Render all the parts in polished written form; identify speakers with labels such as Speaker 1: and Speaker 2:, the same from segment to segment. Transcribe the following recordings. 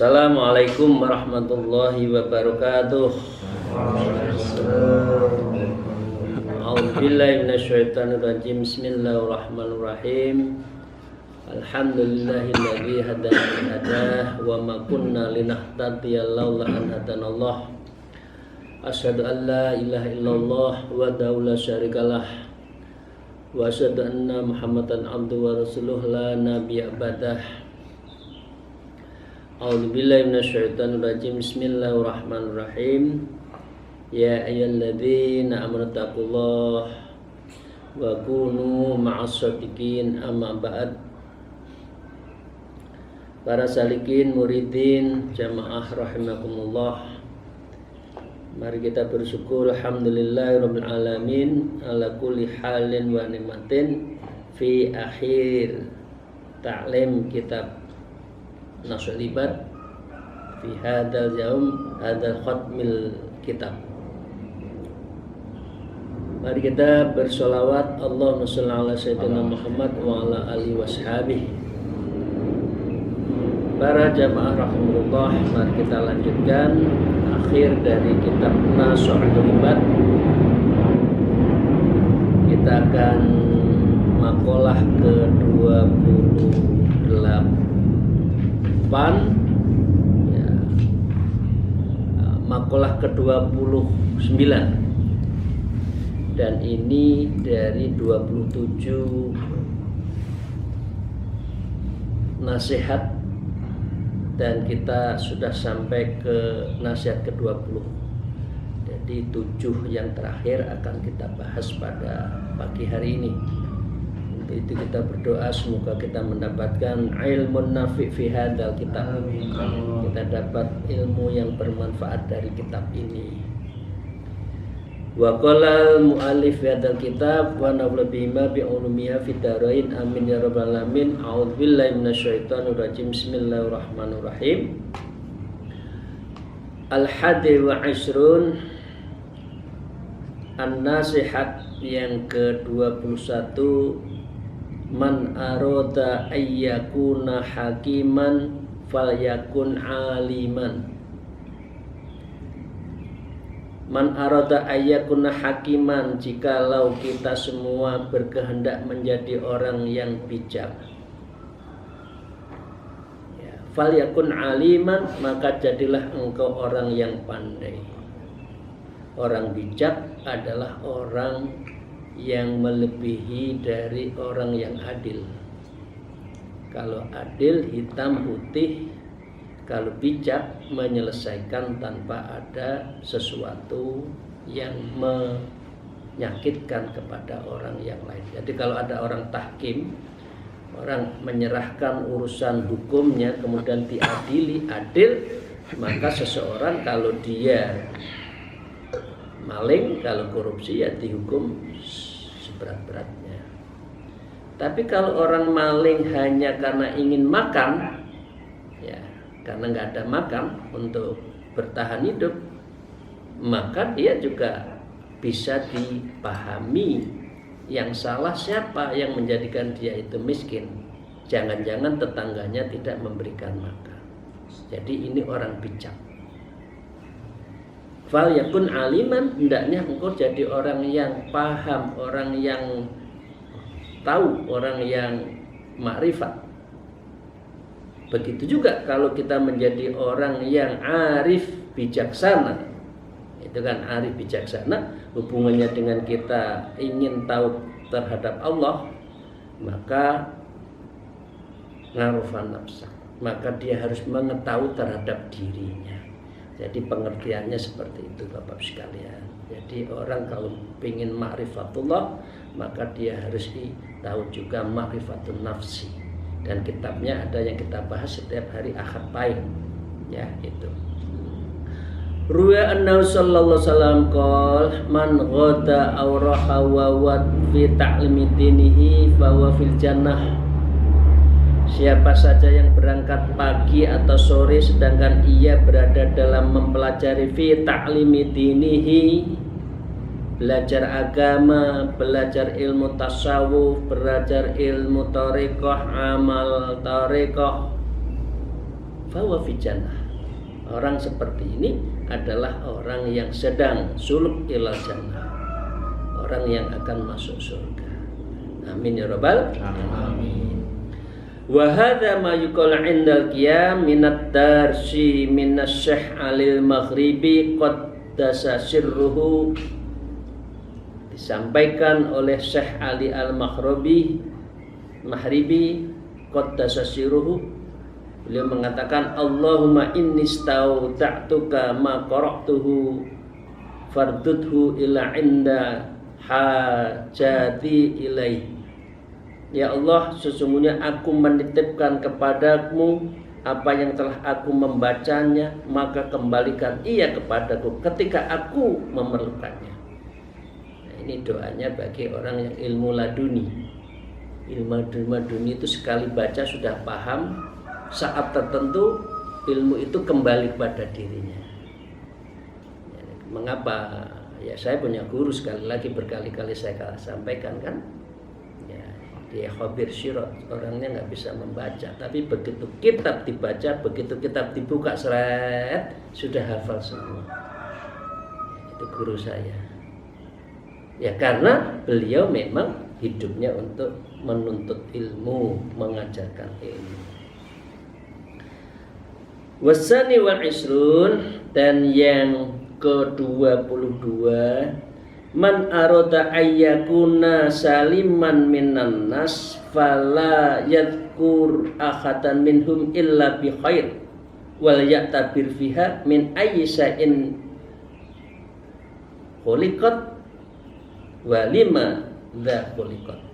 Speaker 1: Assalamualaikum warahmatullahi wabarakatuh. A'udzubillahi minasyaitonirrajim. Bismillahirrahmanirrahim. Alhamdulillahilladzi hadana wa ma kunna linahtadiya laula an hadanallah. Asyhadu an la ilaha illallah wahdahu la syarikalah wa asyhadu anna Muhammadan abduhu wa rasuluh la nabiyya ba'dah. A'udzubillahi minasyaitonirrajim. Bismillahirrahmanirrahim. Ya ayyuhalladzina amanu taqullaha wa kunu ma'as shadiqin. Amma ba'd. Para salikin muridin jamaah rahimakumullah, mari kita bersyukur alhamdulillahirabbil alamin ala kulli halin wa nikmatin fi akhir ta'lim kitab Nasul Ibad fi hadal yaum hadal khatmil kitab. Mari kita bersolawat Allahumma sholli ala sayyidina Muhammad wa ala alihi washabihi. Para jamaah rahimahullah, mari kita lanjutkan akhir dari kitab Nasul Ibad. Kita akan makalah ke-28 ya, makalah ke-29 dan ini dari 27 nasihat dan kita sudah sampai ke nasihat ke-20. Jadi 7 yang terakhir akan kita bahas pada pagi hari ini. Untuk itu kita berdoa semoga kita mendapatkan ilmu nafi' fi hadzal kitab. Kita dapat ilmu yang bermanfaat dari kitab ini. Wa qala al-mu'allif fi hadzal kitab wa nafa'ana bima bi ulumiha fid dharain amin ya rabbal alamin. A'udzubillahi minasyaitonir rajim. Bismillahirrahmanirrahim. Al-hadi wa isrun, an-nasihat yang ke-21. Man arada ayyakuna hakiman falyakun aliman. Man arada ayyakuna hakiman, jikalau kita semua berkehendak menjadi orang yang bijak, ya, falyakun aliman, maka jadilah engkau orang yang pandai. Orang bijak adalah orang yang melebihi dari orang yang adil. Kalau adil hitam putih, kalau bijak menyelesaikan tanpa ada sesuatu yang menyakitkan kepada orang yang lain. Jadi kalau ada orang tahkim, orang menyerahkan urusan hukumnya kemudian diadili adil, maka seseorang kalau dia maling, kalau korupsi ya dihukum seberat-beratnya. Tapi kalau orang maling hanya karena ingin makan, ya karena nggak ada makan untuk bertahan hidup, maka dia juga bisa dipahami yang salah siapa yang menjadikan dia itu miskin. Jangan-jangan tetangganya tidak memberikan makan. Jadi ini orang bijak. Fal yakun aliman, hendaknya engkau jadi orang yang paham, orang yang tahu, orang yang makrifat. Begitu juga kalau kita menjadi orang yang arif bijaksana. Itu kan arif bijaksana, hubungannya dengan kita ingin tahu terhadap Allah, maka ngarufan nafsa, maka dia harus mengetahui terhadap dirinya. Jadi pengertiannya seperti itu Bapak sekalian. Jadi orang kalau ingin ma'rifatullah, maka dia harus tahu juga ma'rifatun nafsi. Dan kitabnya ada yang kita bahas setiap hari Ahad Pahing. Ya, itu. Ruya annahu sallallahu alaihi wasallam qol man ghada aw raha wa wad fi ta'limi dinihi fa huwa fil jannah. Siapa saja yang berangkat pagi atau sore sedangkan ia berada dalam mempelajari fi ta'limi dinihi, belajar agama, belajar ilmu tasawuf, belajar ilmu thariqah, amal thariqah, fahuwa fi jannah. Orang seperti ini adalah orang yang sedang suluk ilal jannah, orang yang akan masuk surga. Amin ya rabbal alamin. Wa hadza ma yuqalu 'indal qiyam minat darsi minas Syekh Alil Maghribi qaddasa sirruhu, disampaikan oleh Syekh Ali Al-Maghribi qaddasa sirruhu. Beliau mengatakan, Allahumma inni stauda'tuka ma qara'tuhu fardudhu ila inda hajati ilaih. Ya Allah, sesungguhnya aku menitipkan kepadamu apa yang telah aku membacanya, maka kembalikan ia kepadaku ketika aku memerlukannya. Nah, ini doanya bagi orang yang ilmu laduni. Ilmu laduni itu sekali baca sudah paham, saat tertentu ilmu itu kembali pada dirinya. Mengapa? Ya saya punya guru, sekali lagi berkali-kali saya sampaikan kan. Dia khabir syirat, orangnya nggak bisa membaca, tapi begitu kitab dibaca, begitu kitab dibuka seret, sudah hafal semua. Itu guru saya. Ya karena beliau memang hidupnya untuk menuntut ilmu, mengajarkan ilmu. Wasani wal isrun, dan yang ke-22, man arada ayyakuna saliman minan nas fala yadhkur ahadan minhum illa bi khair wal ya'tabir fiha min ayyi shay'in khuliqat wa lima dha khuliqat.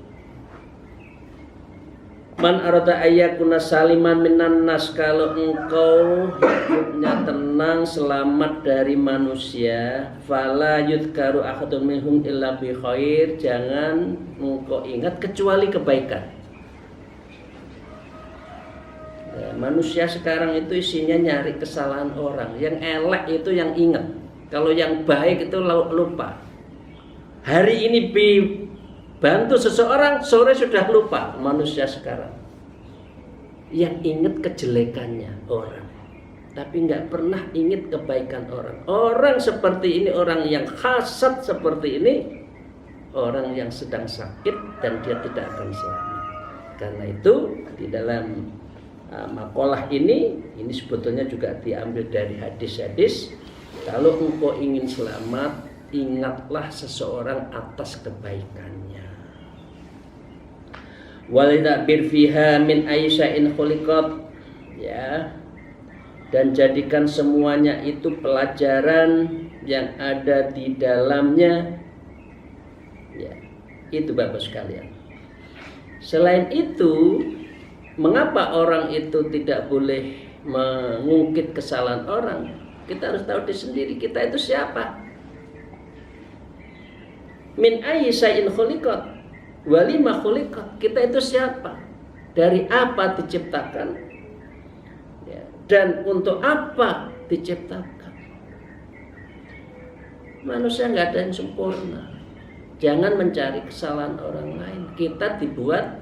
Speaker 1: Man arada ayyakuna saliman minan nas, kalau engkau hidupnya tenang, selamat dari manusia, fala yudhkaru ahadun minhum illa bi khair, jangan engkau ingat kecuali kebaikan. Ya, manusia sekarang itu isinya nyari kesalahan orang, yang elek itu yang ingat, kalau yang baik itu lupa. Hari ini bantu seseorang, sore sudah lupa. Manusia sekarang yang ingat kejelekannya orang, tapi nggak pernah ingat kebaikan orang. Orang seperti ini, orang yang hasad seperti ini, orang yang sedang sakit dan dia tidak akan selamat. Karena itu di dalam makalah ini sebetulnya juga diambil dari hadis-hadis. Kalau engkau ingin selamat, ingatlah seseorang atas kebaikannya. Walidabir fiha min aisya'in khuliqat, ya, dan jadikan semuanya itu pelajaran yang ada di dalamnya, ya, itu Bapak sekalian. Selain itu, mengapa orang itu tidak boleh mengungkit kesalahan orang? Kita harus tahu diri sendiri, kita itu siapa. Min aisya'in khuliqat walima khuliqat, kita itu siapa, dari apa diciptakan, ya, dan untuk apa diciptakan. Manusia nggak ada yang sempurna. Jangan mencari kesalahan orang lain. Kita dibuat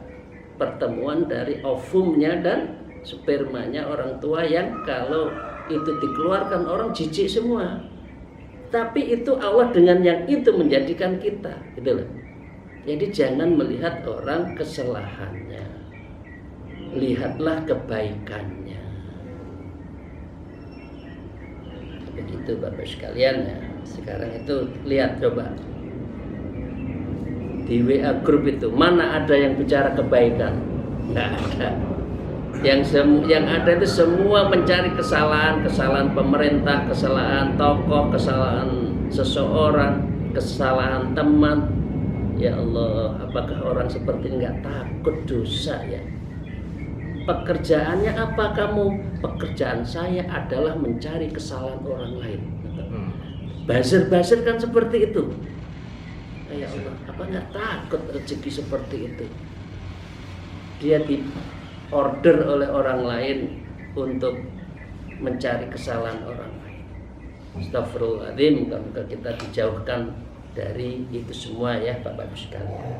Speaker 1: pertemuan dari ovumnya dan spermanya orang tua, yang kalau itu dikeluarkan orang jijik semua. Tapi itu Allah dengan yang itu menjadikan kita, gitu loh. Jadi jangan melihat orang kesalahannya, lihatlah kebaikannya. Begitu Bapak sekalian ya. Sekarang itu lihat coba di WA grup itu, mana ada yang bicara kebaikan? Nggak ada. Yang ada itu semua mencari kesalahan pemerintah, kesalahan tokoh, kesalahan seseorang, kesalahan teman. Ya Allah, apakah orang seperti ini nggak takut dosa ya? Pekerjaannya apa kamu? Pekerjaan saya adalah mencari kesalahan orang lain. Buzzer kan seperti itu. Ya Allah, apa nggak takut rezeki seperti itu? Dia diorder oleh orang lain untuk mencari kesalahan orang lain. Astagfirullahaladzim, kalau kita dijauhkan dari itu semua ya Bapak Ibu sekalian.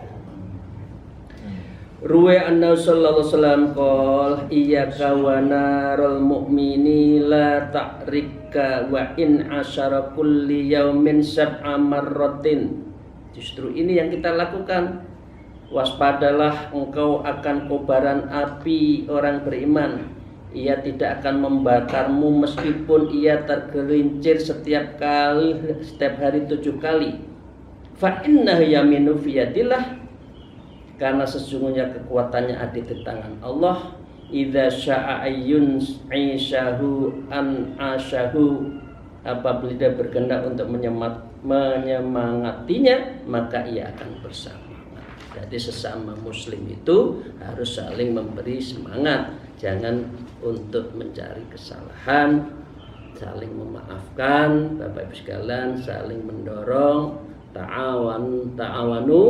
Speaker 1: Ruwa anna sallallahu alaihi wasallam qol iyyaka wa narul mu'mini la ta'rika wa in asyara kulli yaumin sab'a marratin. Justru ini yang kita lakukan. Waspadalah engkau akan kobaran api orang beriman. Ia tidak akan membakarmu meskipun ia tergelincir setiap hari 7 kali. Fa innahu yaminu fiyadillah, karena sesungguhnya kekuatannya ada di tangan Allah. Idza syaa ayyun isyahu an asyahu, apabila dia berkehendak untuk menyemangatinya, maka ia akan bersama. Jadi sesama muslim itu harus saling memberi semangat, jangan untuk mencari kesalahan, saling memaafkan, Bapak Ibu sekalian, saling mendorong, ta'awanu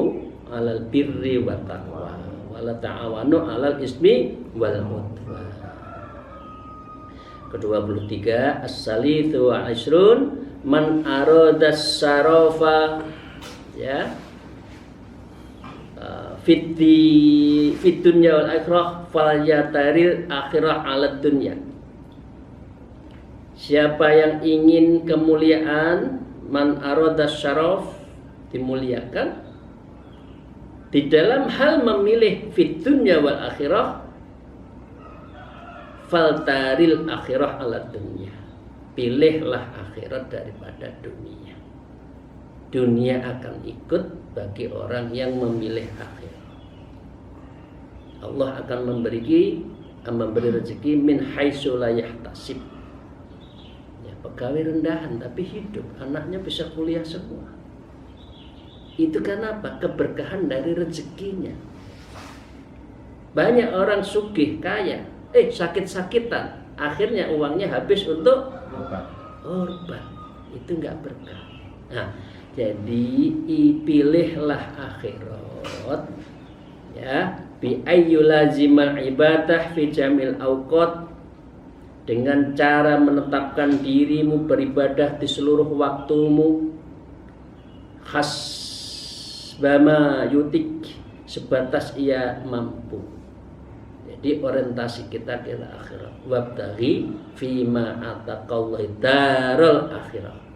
Speaker 1: alal birri wa taqwa wala ta'awanu alal ismi wal udwan. Ke-23 as-salithu wa isrun man aradas sarafa, ya, fit dunya wal akhirah falyataril akhirah ala dunya. Siapa yang ingin kemuliaan, man aradas syaraf, dimuliakan, di dalam hal memilih fit dunya wal akhirah, faltaril akhirah ala dunya, pilihlah akhirat daripada dunia. Dunia akan ikut bagi orang yang memilih akhirat. Allah akan memberi rezeki min haitsu la yahtasib. Ya, pegawai rendahan tapi hidup, anaknya bisa kuliah semua. Itu karena apa? Keberkahan dari rezekinya. Banyak orang sugih, kaya, sakit-sakitan, akhirnya uangnya habis untuk korban. Itu enggak berkah. Nah, jadi pilihlah akhirat, ya, bi ayyulazimal ibadah fi jamil awqat, dengan cara menetapkan dirimu beribadah di seluruh waktumu, hasbama yutik, sebatas ia mampu. Jadi orientasi kita ke akhirat. Wabtaghi fima ataqallahu darul akhirah.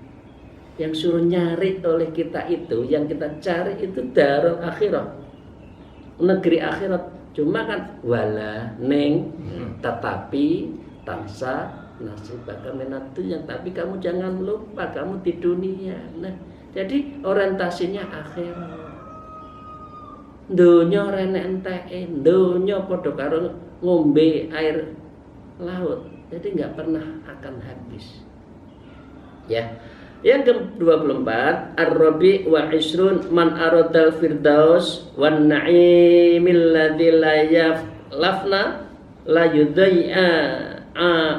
Speaker 1: Yang suruh nyari oleh kita itu, yang kita cari itu darul akhirat, negeri akhirat. Cuma kan wala ning tetapi tansa nasibaka minatu, yang tapi kamu jangan lupa kamu di dunia. Nah, jadi orientasinya akhirat. Donya renek enteke, donya padha karo ngombe air laut. Jadi enggak pernah akan habis. Ya. Yang ke-24 ar-rabi' wa isrun man aradal firdaus wan na'imil ladzi la yaflafna la yudai'a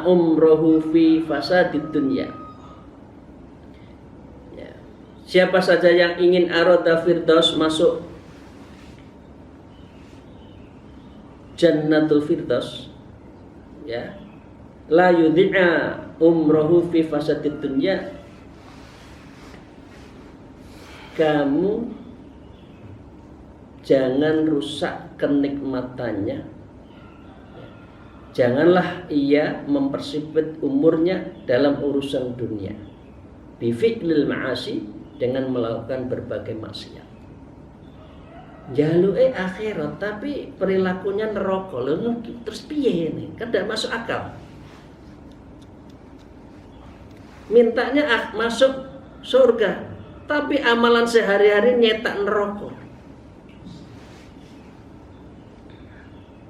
Speaker 1: umruhu fi fasadid dunya. Ya. Siapa saja yang ingin arada firdaus, masuk jannatul firdaus, ya, la yudai'a umruhu fi fasadid dunya, kamu jangan rusak kenikmatannya. Janganlah ia mempersempit umurnya dalam urusan dunia. Bifi'lil ma'asi, dengan melakukan berbagai maksiat. Jaluke akhirat tapi perilakunya neraka. Lho terus piye ini? Kan tidak masuk akal. Mintanya masuk surga, tapi amalan sehari-hari nyetak neraka.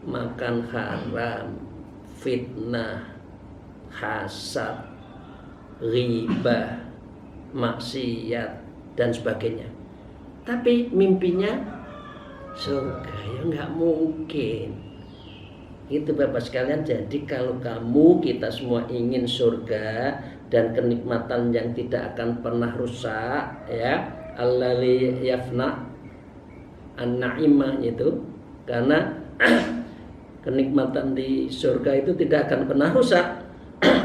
Speaker 1: Makan haram, fitnah, hasad, ghibah, maksiat dan sebagainya. Tapi mimpinya surga, ya nggak mungkin. Itu Bapak sekalian. Jadi kalau kita semua ingin surga dan kenikmatan yang tidak akan pernah rusak, ya, allazi yafna an-na'imah itu, karena kenikmatan di surga itu tidak akan pernah rusak.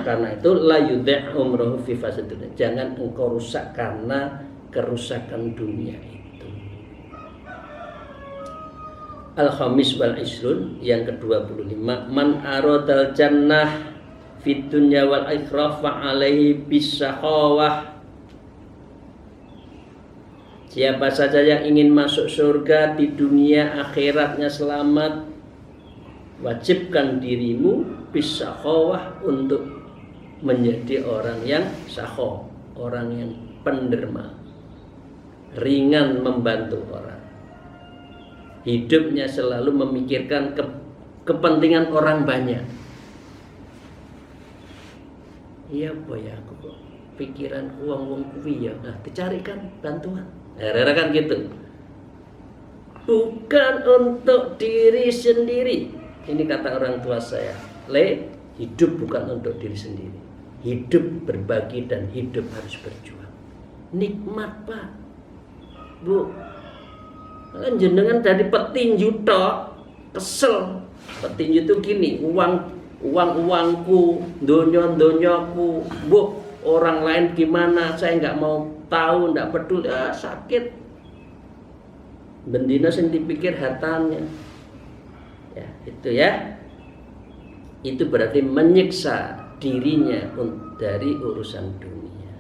Speaker 1: Karena itu la yudai' umruhu fi fasadid dunya, jangan engkau rusak karena kerusakan dunia itu. Al-Khamis wal Isrun, yang ke-25, man aradal jannah fid dunya wal akhirah fa alaihi bisakhawah. Siapa saja yang ingin masuk surga di dunia akhiratnya selamat, wajibkan dirimu bisakhawah untuk menjadi orang yang sakhaw, orang yang penderma, ringan membantu orang. Hidupnya selalu memikirkan kepentingan orang banyak. Iya boh ya, aku kok pikiran wong kuwi ya. Nah, dicarikan bantuan. Rera kan gitu. Bukan untuk diri sendiri. Ini kata orang tua saya. Hidup bukan untuk diri sendiri. Hidup berbagi dan hidup harus berjuang. Nikmat, Pak. Bu, kan jenengan dari petinju tok, kesel. Petinju itu gini, uangku, donyaku, bu, orang lain gimana, saya nggak mau tahu, nggak peduli, sakit. Bendina sing dipikir hartanya, ya itu ya, itu berarti menyiksa dirinya dari urusan dunia.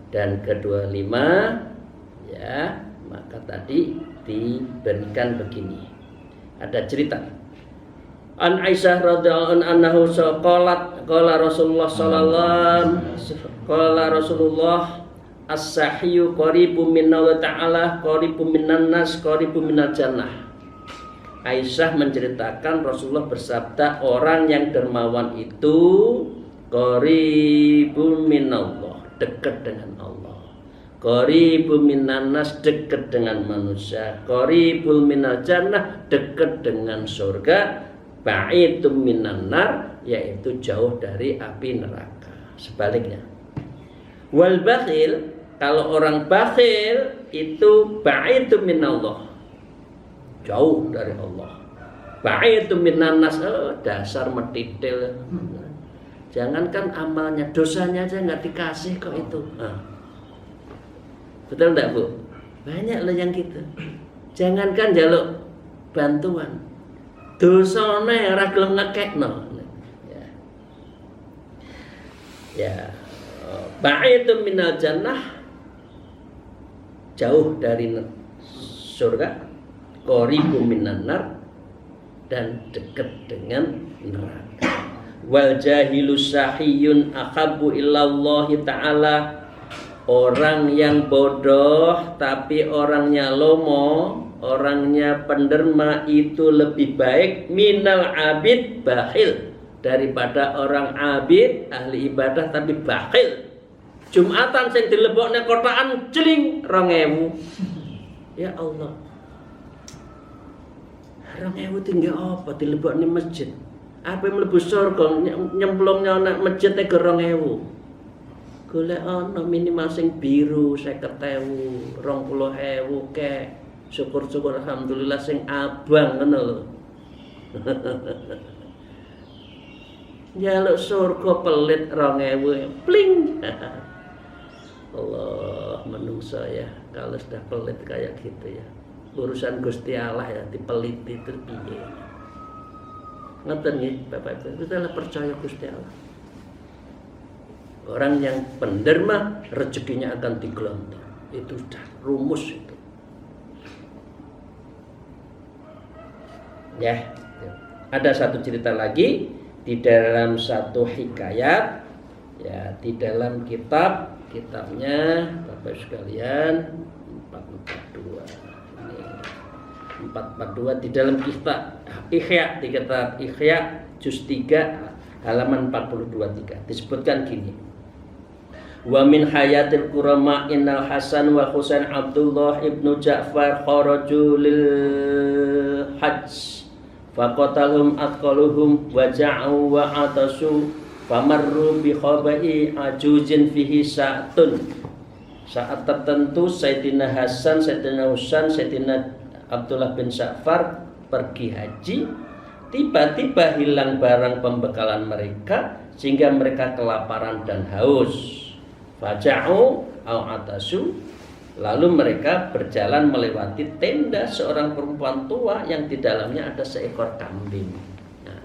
Speaker 1: Dan ke-25, ya, maka tadi diberikan begini. Ada cerita. An Aisyah radhiyallahu anha qala Rasulullah sallallahu qala Rasulullah as-sahiyyu qaribun minallah ta'ala qaribun minan nas qaribun minal jannah. Aisyah menceritakan Rasulullah bersabda, orang yang dermawan itu qaribun minallah, dekat dengan Allah. Qaribun minan nas, dekat dengan manusia. Qaribun minal jannah, dekat dengan surga. Ba'idum minan nar, yaitu jauh dari api neraka. Sebaliknya. Wal bakhil, kalau orang bakhil itu ba'idum minallah, jauh dari Allah. Ba'idum minan nas, dasar metitil. Jangankan amalnya, dosanya aja nggak dikasih kok itu. Betul enggak, Bu? Banyak loh yang gitu. Jangankan jaluk bantuan, dosane ora gelem ngekekno. Ya. Ba'idun minal jannah, jauh dari surga. Qaribun minan nar, dan dekat dengan neraka. Wal jahilu sahiyun akhabu illallahi ta'ala. Orang yang bodoh tapi orangnya lomo, orangnya penderma itu lebih baik minal abid bakhil, daripada orang abid ahli ibadah tapi bakhil. Jumatan sing dilebokne kotaan celing 2000. Ya Allah. 2000 tinggal apa dilebokne masjid? Apa mlebu surga nyemplungnya ana masjid e 2000. Golek ana minimal sing biru 50.000, 20.000 kek. Syukur-syukur alhamdulillah sing abang ngono lho. Jaluk surga pelit 2000 pling. Allah, menungso ya, kalau sudah pelit kayak gitu ya. Urusan Gusti Allah ya dipeliti itu piye. Ngoten nggih, Bapak Ibu, kita percaya Gusti Allah. Orang yang penderma rezekinya akan digelontor. Itu sudah rumus itu. Ya, ada satu cerita lagi di dalam satu hikayat, ya, di dalam kitabnya Bapak sekalian 442. Ini 442 di dalam kitab Ihya, di kitab Ihya juz 3 halaman 42-3 disebutkan gini. Wa min hayatil kurama innal Hasan wa Husain Abdullah ibnu Ja'far kharaju lil hajj faqatalhum atqaluhum wa ja'u wa atasu famarru bi khabai ajuzin fihi sa'tun. Saat tertentu Sayyidina Hasan, Sayyidina Husain, Sayyidina Abdullah bin Ja'far pergi haji, tiba-tiba hilang barang pembekalan mereka sehingga mereka kelaparan dan haus. Faja'u au atasu, Lalu mereka berjalan melewati tenda seorang perempuan tua yang di dalamnya ada seekor kambing. Nah,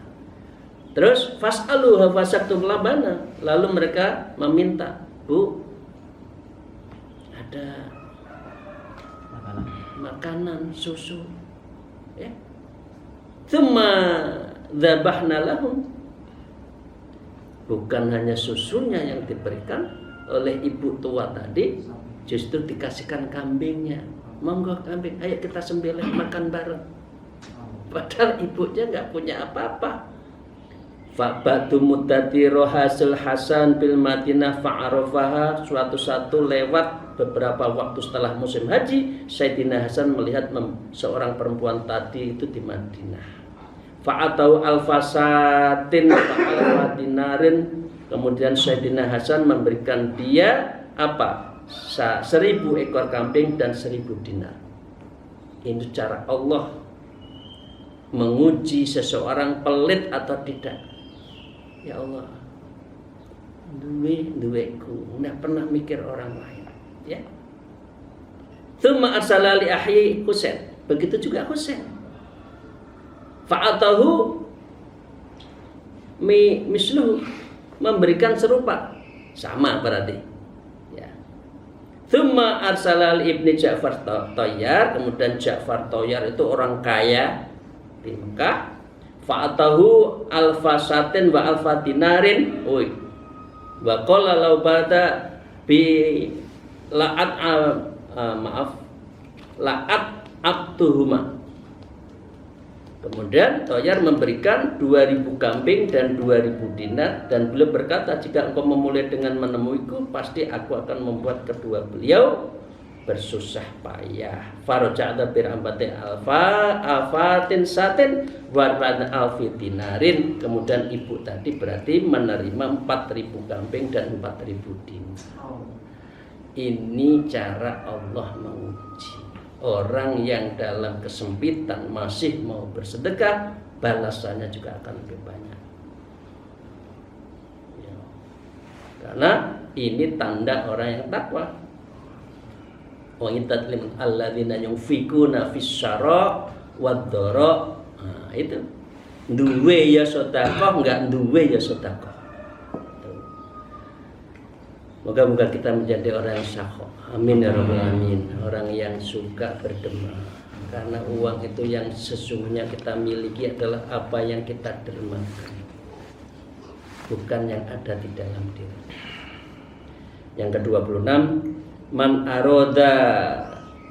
Speaker 1: terus fas'aluha fasaktum labana. Lalu mereka meminta, Bu, ada makanan susu, ya. Tsumma dzabahna lahum. Bukan hanya susunya yang diberikan oleh ibu tua tadi, justru dikasihkan kambingnya. Monggo kambing, ayo kita sembelih makan bareng. Padahal ibunya nggak punya apa-apa. Fa'batu muddati rohasul Hasan bil Madinah fa'arofaha. Suatu lewat beberapa waktu setelah musim haji, Sayyidina Hasan melihat seorang perempuan tadi itu di Madinah. Fa'atau alfasatin fa'alfadinarin. Kemudian Sayyidina Hasan memberikan dia apa? 1000 ekor kambing dan 1000 dinar. Ini cara Allah menguji seseorang pelit atau tidak. Ya Allah, duweku, nggak pernah mikir orang lain, ya. Tsumma arsala li ahyi Husain. Begitu juga Husain. Fa'atahu misluhu, memberikan serupa, sama berarti. Ya. Tsumma arsala li ibni Ja'far Thayyar. Kemudian Ja'far Thayyar itu orang kaya di Mekah. Fa'atahu alfasatin wa alfadinarin. Wa qala law bada bi la'at la'at abtuhuma. Kemudian Thayyar memberikan 2000 kambing dan 2000 dinar, dan beliau berkata, jika engkau memulai dengan menemuiku, pasti aku akan membuat kedua beliau bersusah payah. Faraja'ta birambati afatin satin warana alfi dinarin. Kemudian ibu tadi berarti menerima 4000 kambing dan 4000 dinar. Ini cara Allah menguji. Orang yang dalam kesempitan masih mau bersedekah, balasannya juga akan lebih banyak. Ya. Karena ini tanda orang yang takwa. Wa intatlim alladzina yunfikuna fis-syara wad-dara. Nah, itu duwe ya sedekah, enggak duwe ya sedekah. Moga-moga kita menjadi orang yang syakho. Amin ya rabbal alamin. Orang yang suka berderma. Karena uang itu yang sesungguhnya kita miliki adalah apa yang kita dermakan, bukan yang ada di dalam diri. Yang ke-26, man aroda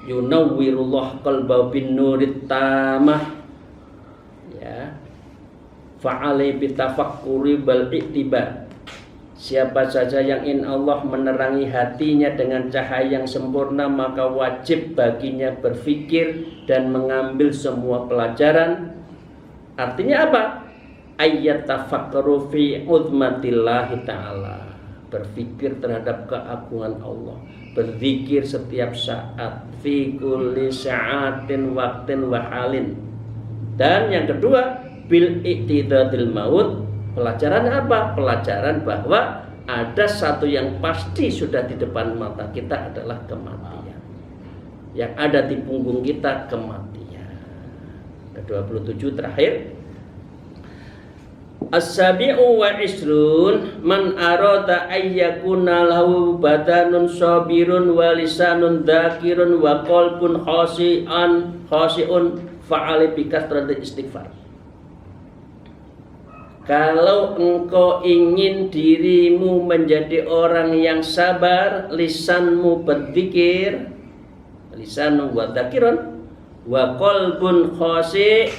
Speaker 1: yunawwirullah qalbahu bin nurit tamah, ya, fa'alai bitafakkuri bal i'tibar. Siapa saja yang ingin Allah menerangi hatinya dengan cahaya yang sempurna, maka wajib baginya berfikir dan mengambil semua pelajaran. Artinya apa? Ayat tafakkaru fi uzmatillahi ta'ala. Berfikir terhadap keagungan Allah, berzikir setiap saat, fi kulli sa'atin waqtin wa halin. Dan yang kedua, bil i'tidadil maut. Pelajaran apa? Pelajaran bahwa ada satu yang pasti sudah di depan mata kita adalah kematian. Yang ada di punggung kita kematian. Ke-27 terakhir. As-sabi'u wa isrun man arada ayyakuna lahu badanun sabirun wa lisanun dzakirun wa qalbun khashi'un fa'ali bikasratil istighfar. Kalau engkau ingin dirimu menjadi orang yang sabar, lisanmu berzikir, lisanmu wa dzakirun, wa qalbun khashi',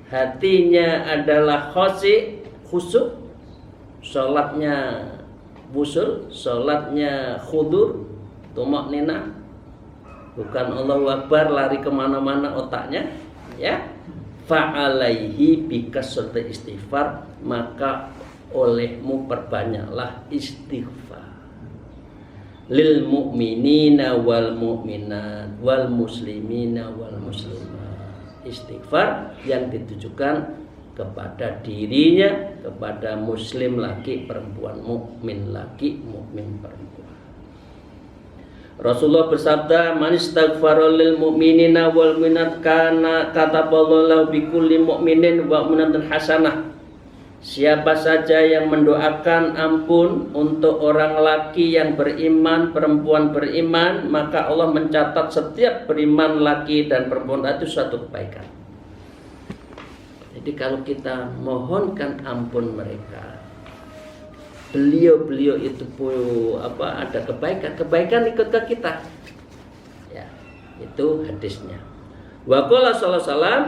Speaker 1: hatinya adalah khusyuk, salatnya busul, salatnya khudur, tumakninah, bukan Allahu Akbar lari kemana-mana otaknya, ya. Fa'alaihi bikasratil istighfar, maka olehmu perbanyaklah istighfar. Lil mu'minina wal mu'minat wal muslimina wal muslimat. Istighfar yang ditujukan kepada dirinya, kepada muslim laki perempuan, mukmin laki, mukmin perempuan. Rasulullah bersabda, "Man istaghfara lil mu'minina wal mu'minat kana kataballahu bikulli mu'minin wa mu'minatin hasanah." Siapa saja yang mendoakan ampun untuk orang laki yang beriman, perempuan beriman, maka Allah mencatat setiap beriman laki dan perempuan itu suatu kebaikan. Jadi kalau kita mohonkan ampun mereka, beliau itu ada kebaikan ikut ke kita. Ya, itu hadisnya. Wa qala sallallahu alaihi wasallam,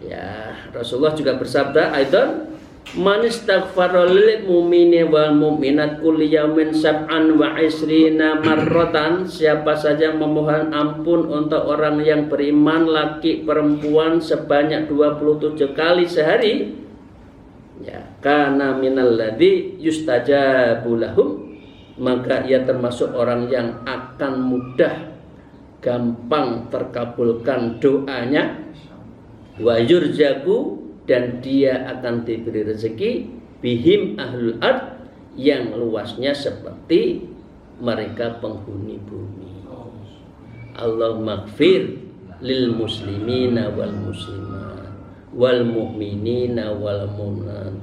Speaker 1: ya, Rasulullah juga bersabda, aidan man istaghfara lil mu'mini wal mu'minat kulli yaumin sab'an wa isrina marratan. Siapa saja memohon ampun untuk orang yang beriman laki perempuan sebanyak 27 kali sehari, ya, kana minal ladzi yustajabu lahum, maka ia termasuk orang yang akan mudah gampang terkabulkan doanya, wa yurjaku, dan dia akan diberi rezeki, bihim ahlul ard, yang luasnya seperti mereka penghuni bumi. Allahumma ighfir lil muslimina wal muslimat wal mu'minina wal mu'minat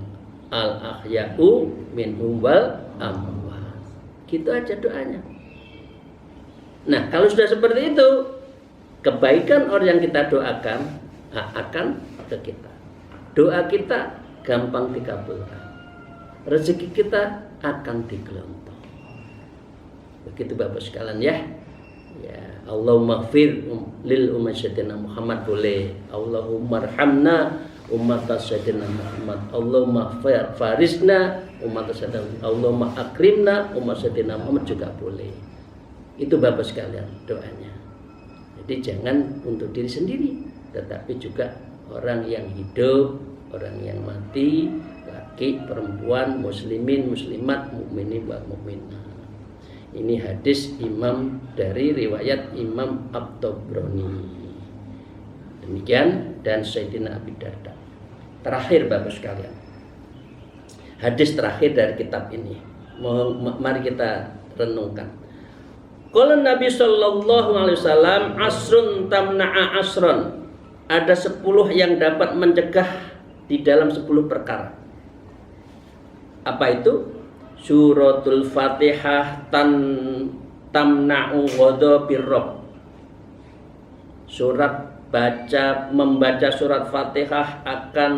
Speaker 1: al ahya'u minhum wal amwat. Gitu aja doanya. Nah, kalau sudah seperti itu, kebaikan orang yang kita doakan akan ke kita. Doa kita gampang dikabulkan. Rezeki kita akan digelontor. Begitu Bapak sekalian ya. Ya, Allahumma ighfir lil umat sayyidina Muhammad boleh. Allahumma arhamna umat sayyidina Muhammad. Allahumma farisna umat sayyidina Muhammad. Allahumma akrimna umat sayyidina Muhammad juga boleh. Itu Bapak sekalian doanya. Jadi jangan untuk diri sendiri, tetapi juga orang yang hidup, orang yang mati, laki, perempuan, muslimin, muslimat, mukminin, wa mukminah. Ini hadis Imam dari riwayat Imam At-Tabrani. Demikian dan Sayyidina Abi Darda. Terakhir Bapak sekalian, hadis terakhir dari kitab ini. Mari kita renungkan. Qala Nabi sallallahu alaihi wasallam, asrun tamna'a asron. Ada 10 yang dapat mencegah di dalam 10 perkara. Apa itu? Suratul Fatihah tamna'u ghadabir rabb. Membaca surat Fatihah akan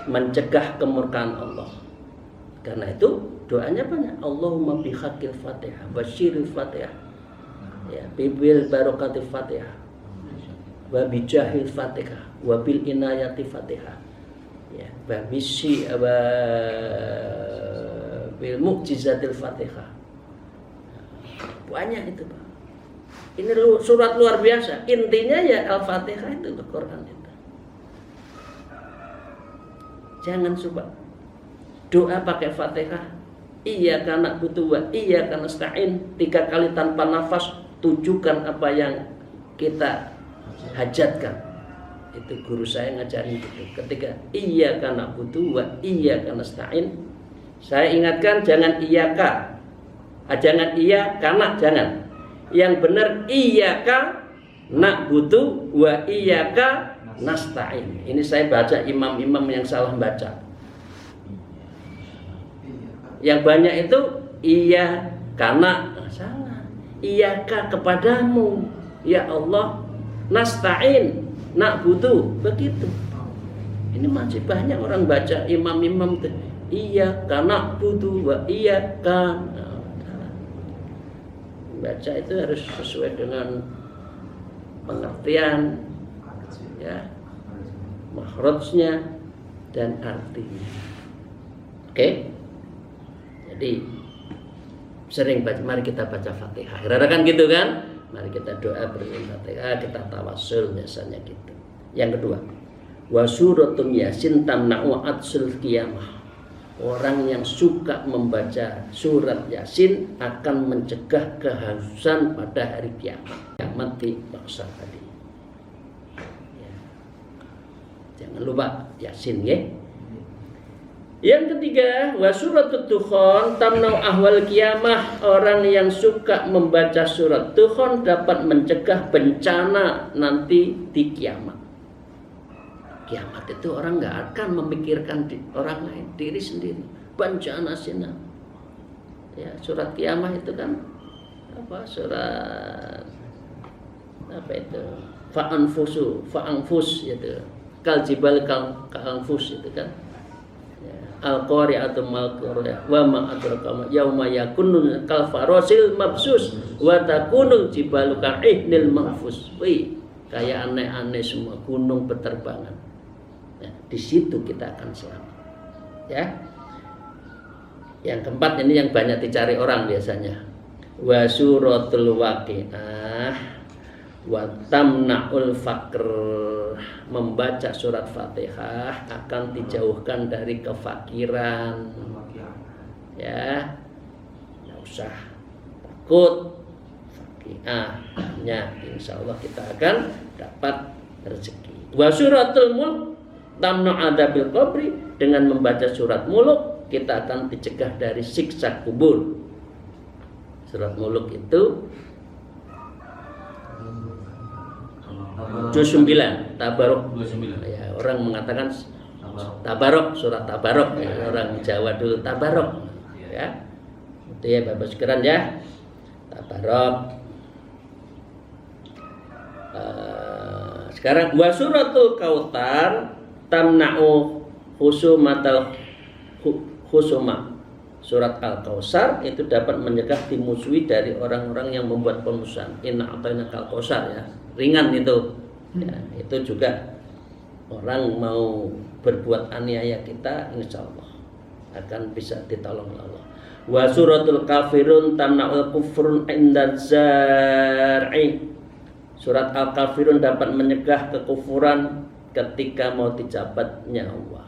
Speaker 1: mencegah kemurkaan Allah. Karena itu doanya banyak. Allahumma bihaqqil Fatihah, basyiril Fatihah, ya, bibil barakatil Fatihah, wa bijahil Fatihah, wa bil inayati Fatihah, ya, wa bisi wa bil mu'jizatil Fatihah. Banyak itu, Pak. Ini surat luar biasa. Intinya ya Al-Fatihah itu Al-Qur'an itu. Jangan coba doa pakai Fatihah. Iyyaka na'budu wa iyyaka nasta'in 3 kali tanpa nafas, tujukan apa yang kita hajatkan. Itu guru saya ngajarin gitu. Ketika iyyaka na'budu wa iyyaka nasta'in, saya ingatkan jangan iyyaka. Jangan iya karena jangan. Yang benar iyyaka na'budu wa iyyaka nasta'in. Ini saya baca imam-imam yang salah baca. Yang banyak itu iya karena salah. Iyyaka kepadamu ya Allah, nasta'in na'budu, begitu. Ini masih banyak orang baca imam-imam itu iyyaka na'budu wa iyyaka. Baca itu harus sesuai dengan pengertian, ya, makhrajnya dan artinya. Oke? Jadi sering baca, mari kita baca Fatihah. Kira-kira kan gitu kan? Mari kita doa bersama Fatihah, kita tawasul biasanya gitu. Yang kedua, wa suratun yasin tamna'u atsul qiyamah. Orang yang suka membaca surat Yasin akan mencegah kehausan pada hari kiamat. Kiamat di maksa tadi. Ya. Jangan lupa Yasin ya. Yang ketiga, wa suratul Dukhan tamnau ahwal kiamah. Orang yang suka membaca surat Dukhan dapat mencegah bencana nanti di kiamat. Kiamat itu orang nggak akan memikirkan orang lain, diri sendiri. Bencana sinar. Ya, surat kiamat itu kan apa? Surat apa itu? Fa'anfus itu. Kal jibal ka'anfus itu kan. Al-qari'atu mal-qari'ah wa ma adraka yauma yakunun kal farasil mabsus wa takunul jibalu ka'ihnil mahfuz. Wih, kayak aneh-aneh semua gunung berterbangan. Nah, di situ kita akan selamat. Ya. Yang keempat ini yang banyak dicari orang biasanya. Wa suratul waqiah wa tamna'ul faqr. Membaca surat Fatihah akan dijauhkan dari kefakiran. Ya, nggak usah takut. Fatihahnya, insya Allah kita akan dapat rezeki. Wa suratul mulk tamnu adabil qabri. Dengan membaca surat mulk kita akan dicegah dari siksa kubur. Surat mulk itu juz 9 Tabarok. Ya, orang mengatakan Tabarok, surat Tabarok. Ya, orang Jawa dulu Tabarok. Ya. Itu ya Bapak sekalian ya. Tabarok. Sekarang wa suratul Kautsar tamna'u husumatal husuma. Surat Al-Kautsar itu dapat mencegah dimusuhi dari orang-orang yang membuat permusuhan. Inna a'tainakal kautsar ya. Ringan itu. Ya, itu juga orang mau berbuat aniaya kita, insya Allah akan bisa ditolong Allah. Wa suratul kafirun tamna'ul kufrun inda zar'i. Surat Al-Kafirun dapat menyegah kekufuran ketika mau dijabat nyawa.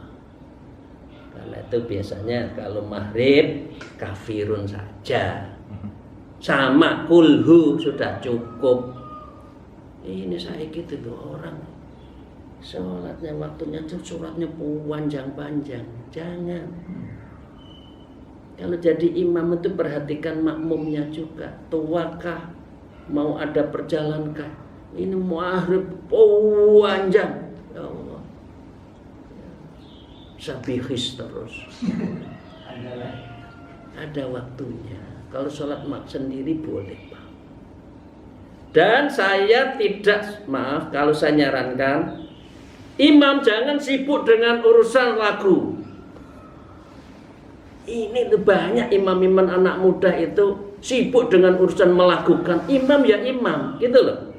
Speaker 1: Karena itu biasanya kalau maghrib kafirun saja. Sama kulhu sudah cukup. Ini saya gitu tuh orang sholatnya waktunya tuh suratnya panjang-panjang. Jangan. Kalau jadi imam itu perhatikan makmumnya juga. Tuakah, mau ada perjalankah? Ini maghrib panjang. Ya Allah. Sabihis terus. Ada waktunya. Kalau sholat sendiri boleh, Pak. Dan saya tidak, maaf kalau saya nyarankan, imam jangan sibuk dengan urusan lagu. Ini banyak imam-imam anak muda itu sibuk dengan urusan melakukan. Imam ya imam, gitu loh.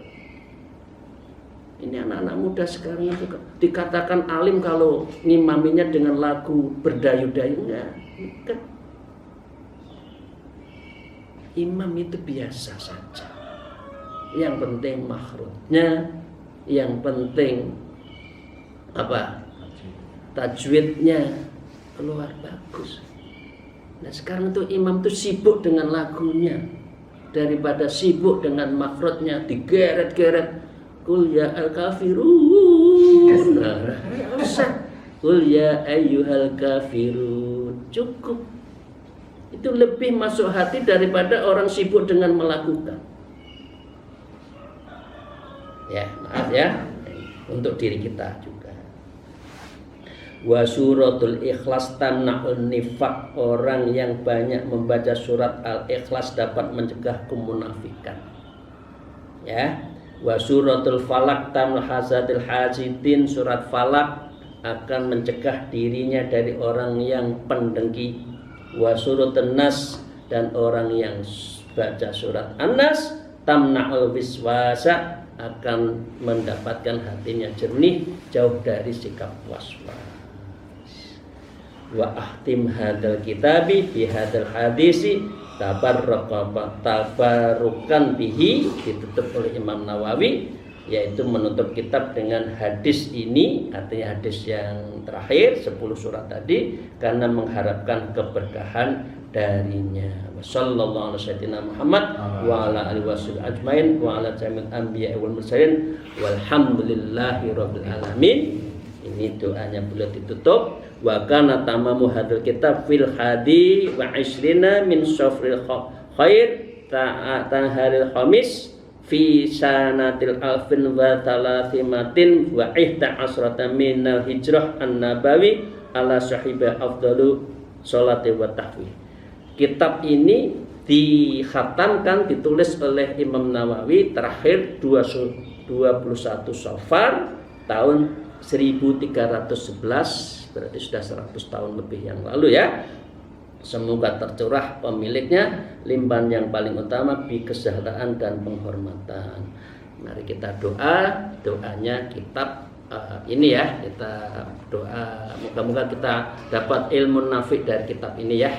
Speaker 1: Ini anak-anak muda sekarang itu dikatakan alim kalau ngimaminya dengan lagu berdayu-dayu. Enggak. Imam itu biasa saja. Yang penting makhrajnya, yang penting apa? Tajwidnya keluar bagus. Nah sekarang tuh imam tuh sibuk dengan lagunya daripada sibuk dengan makhrajnya, digeret-geret. Qul ya al-kafirun. Nah, usah. Qul ya ayyuhal kafirun. Cukup. Itu lebih masuk hati daripada orang sibuk dengan melakukan. Ya, maaf ya, untuk diri kita juga. Wa suratul ikhlas tamna'un nifaq. Orang yang banyak membaca surat al-ikhlas dapat mencegah kemunafikan. Ya. Wa suratul falak tamna'u hasadil hasidin. Surat falak akan mencegah dirinya dari orang yang pendengki. Wa suratul nas, dan orang yang baca surat an-nas tamna'ul wiswasa, akan mendapatkan hatinya jernih, jauh dari sikap waswas. Wa ahtim hadal kitabi bi hadal hadisi tabarukan bihi, ditutup oleh Imam Nawawi, yaitu menutup kitab dengan hadis ini, artinya hadis yang terakhir 10 surat tadi, karena mengharapkan keberkahan darinya. Sallallahu alaihi wasallam Muhammad wa ala alihi wasallam ajmain wa ala jami'il anbiya wal mursalin walhamdulillahi rabbil alamin. Ini doanya beliau ditutup. wa kana tamamu hadzal kitab fil hadi wa isrina min syafril khair ta'haril khamis fi sanatil alfin wa talathimatin wa ihda asrata minal hijrah an-nabawi ala sahiba afdalu sholati wa tahwi. Kitab ini dikhatamkan, ditulis oleh Imam Nawawi terakhir 21 Safar tahun 1311, berarti sudah 100 tahun lebih yang lalu ya. Semoga tercurah pemiliknya limpahan yang paling utama bi kesejahteraan dan penghormatan. Mari kita doa, doanya kitab ini ya, kita doa moga-moga kita dapat ilmu nafi dari kitab ini ya.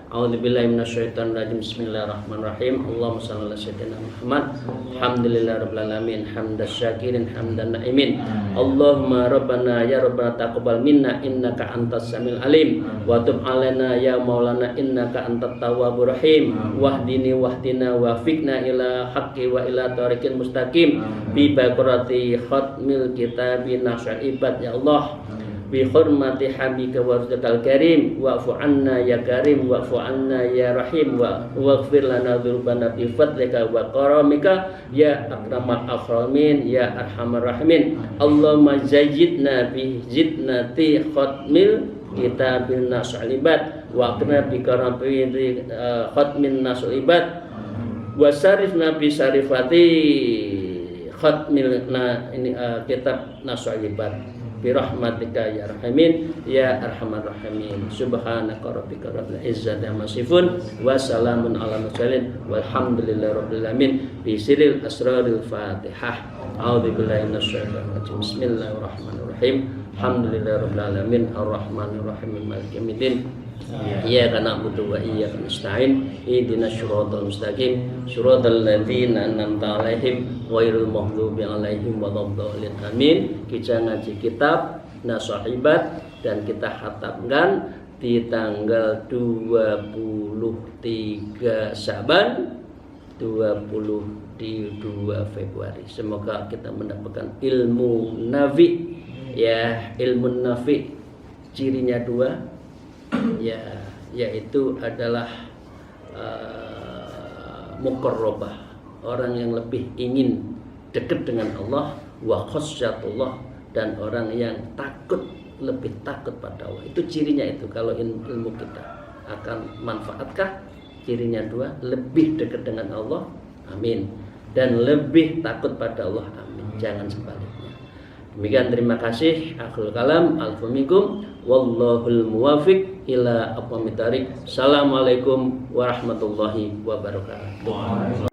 Speaker 1: A'udzubillahi minasyaitonirrajim. Bismillahirrahmanirrahim. Allahumma shalli ala sayyidina Muhammad. Alhamdulillahirabbil alamin, hamdas syakirin hamdan naimin. Allahumma rabbana ya rabbana taqabbal minna innaka antas samiul alim wa tub alaina ya maulana innaka antat tawwabur rahim. Wahdina wafiqna ila haqqi wa ila tariqil mustaqim bi barakati khatmil kitabi nasr ibad ya Allah. Bi hurmati habika wa rizqal karim wa'fu anna ya karim wa'fu anna ya rahim waghfir lana dzunubana bi fadlika wa karamika ya akramal akramin ya arhamar rahimin. Allahumma zayyidna bi zidnati khatmil kitabil nasr ibad wa aqna bi karamati khatmin nasr ibad wa sarifna bi sarifati khatmil ini kitab nasr ibad bi rahmatika ya rahimin ya arhamar rahimin. Subhanaka rabbika rabbil izzati amma yasifun wa salamun ala mursalin walhamdulillahi rabbil alamin. Bi sirril asraril fatihah. A'udzu billahi minasyaitonir rajim. Bismillahirrahmanirrahim. Alhamdulillahi rabbil alamin arrahmanir rahim maliki yaumiddin. Iyyaka na'budu wa iyyaka nasta'in. Ihdinas siratal mustaqim. Siratal ladzina an'amta 'alaihim ghairil maghdubi 'alaihim waladdallin. Amin. Kita ngaji kitab Nasahibat dan kita khatamkan di tanggal 23 Syaban 22 Februari. Semoga kita mendapatkan ilmu nafi ya. Ilmu nafi cirinya dua ya, yaitu adalah muqarrabah, orang yang lebih ingin dekat dengan Allah, wa khasyatullah, dan orang yang takut, lebih takut pada Allah. Itu cirinya itu. Kalau ilmu kita akan manfaatkah? Cirinya dua, lebih dekat dengan Allah, amin, dan lebih takut pada Allah, amin, jangan sebaliknya. Demikian, terima kasih. Akhirul kalam, alfumikum, wallahul muwafiq ila aqwamit thariq. Assalamualaikum warahmatullahi wabarakatuh.